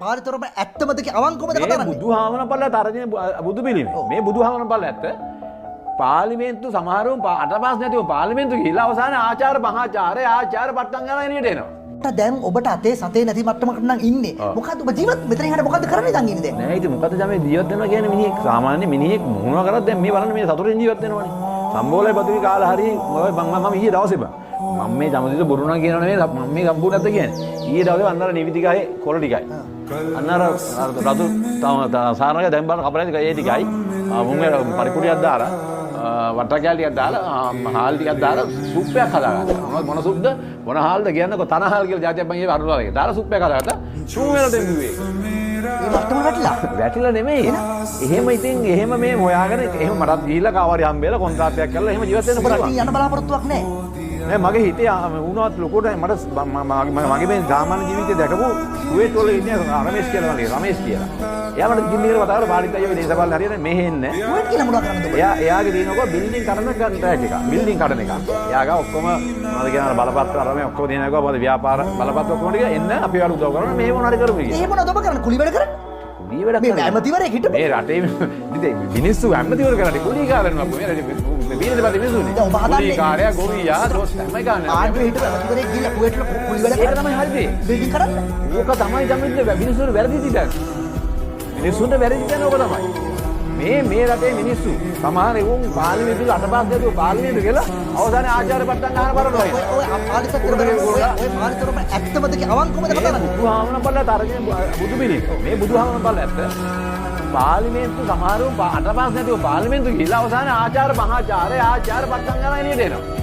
පාරිතරම ඇත්තමද කියලා අවංකවද කතා කරන්නේ? බුදුහාමන පල්ල තරජන බුදු පිළිමේ. මේ බුදුහාමන පල්ල ඇත්ත. පාර්ලිමේන්තු සමහරවම අටපාස් නැතිව පාර්ලිමේන්තු ගිහිල්ලා අවසාන ආචාර ආචාර පට්ටම් ගන්න එළියට එනවා. දැන් ඔබට අතේ සතේ නැති මට්ටමකට නම් ඉන්නේ. මොකද්ද ඔබ ජීවත් මෙතනින් හරියට මොකද්ද කරන්නේ දැන් ඉන්නේ දැන්? නෑ ඉතින් මොකද්ද තමයි ජීවත් වෙනවා කියන්නේ මිනිහෙක් සාමාන්‍ය මිනිහෙක් මොනවා කරත් දැන් මේ බලන්න මේ සතුටින් ජීවත් වෙනවනේ. සම්බෝලයි බතුවි කාලා හරි මම ඊයේ දවසේ බා මම මේ ජමදිත බොරුණා කියනවා නෙවෙයි මම මේ සම්පූර්ණ නැද්ද කියන්නේ. ඊයේ දවසේ අන්නර නිවිතිකයි කොළ ටිකයි. අන්නර රතු සාරණක දැන් බලන කපලයි ඒ ටිකයි. මුංගේ පරිපූර්ණයක් දාලා වට්ට කැලියක් දාලා හාල් ටිකක් දාලා සුප් එකක් හදාගත්තා. මොන සුප්ද? මොන හාල්ද කියන්නකො තනහාල් කියලා જાතියක් මම ඒ වරුලාලේ. දාලා සුප් එකක් හදාගත්තා. ෂූ වෙන දෙන්නුවේ. මේ මට්ටම වැටිලා. වැටිලා නෙමෙයි. එහෙම ඉතින් එහෙම මේ හොයාගෙන එහෙම මටත් ගිහිල්ලා කාවාරි හම්බෙලා කොන්ත්‍රාත්යක් කරලා එහෙම ජීවත් වෙන්න පුළුවන්. යන්න බලාපොරොත්තුවක් නැහැ. නෑ මගේ හිතේ වුණාත් ලොකුට මට මගේ මේ සාමාන්‍ය ජීවිතේ දැකපු කුවේට් වල ඉන්නේ රමේෂ් කියලා වගේ රමේෂ් කියලා. එයා මට ගිහින් ඉර වතාවර පාරිත් අයියෝ දේශපාලන හරියට මෙහෙ එන්නේ. කුවේට් කියලා මොනවා කරන්නද ඔබ? එයාගේ දිනනකො බිල්ඩින් කඩන ට්‍රැක් එක. බිල්ඩින් කඩන එක. එයාගා ඔක්කොම මොනවද කියන බලපත්‍ර අරගෙන ඔක්කොම දිනනකො මොකද ව්‍යාපාර බලපත්‍ර ඔක්කොම ටික එන්න අපි වල උදව් කරනවා මෙහෙ මොනවාරි කරමු කියලා. එහෙම මොනවද ඔබ කරන්නේ? කුලි වැඩ කරන්නේ? කුලි වැඩ කරන්නේ. මේ ඇමතිවරයෙක් හිටපු. මේ රටේ මිනිස්සු ඇමතිවර කරන්නේ කුලි කාරණා මේ රටේ බීරද මිනිස්සුනේ. දැන් ඔබ හදන්නේ කුලි කාර්යය ගොවියා දොස් තමයි ගන්න. ආණ්ඩුවේ හිටපු ඇමතිවරයෙක් ගිහලා කුවේට් වල කුලි වැඩ ඒක තමයි හරිද? බිල්ඩින් කරන්නේ? ඕක තමයි ජමින්නේ මිනිස්සුන්ට වැරදි දිදන්. මිනිස්සුන්ට වැරදි දිදන් ඕක තමයි. මේ රටේ මිනිස්සු සමහර එවුන් පාර්ලිමේන්තුවේ අටපාස් දෙතු පාර්ලිමේන්තුව කියලා අවසානයේ ආචාර පට්ටම් ගන්න බලනවා. ඔය පාරිතරම ඇත්තමද කියලා අවංකවද කතා කරන්නේ? බුදුහාමන පල්ල තරජන බුදු පිළිමේ. මේ බුදුහාමන පල්ල ඇත්ත. පාර්ලිමේන්තු සමහරව අටපාස් නැතිව පාර්ලිමේන්තුව ගිහිල්ලා අවසානයේ ආචාර පට්ටම් ගන්න එළියට එනවා.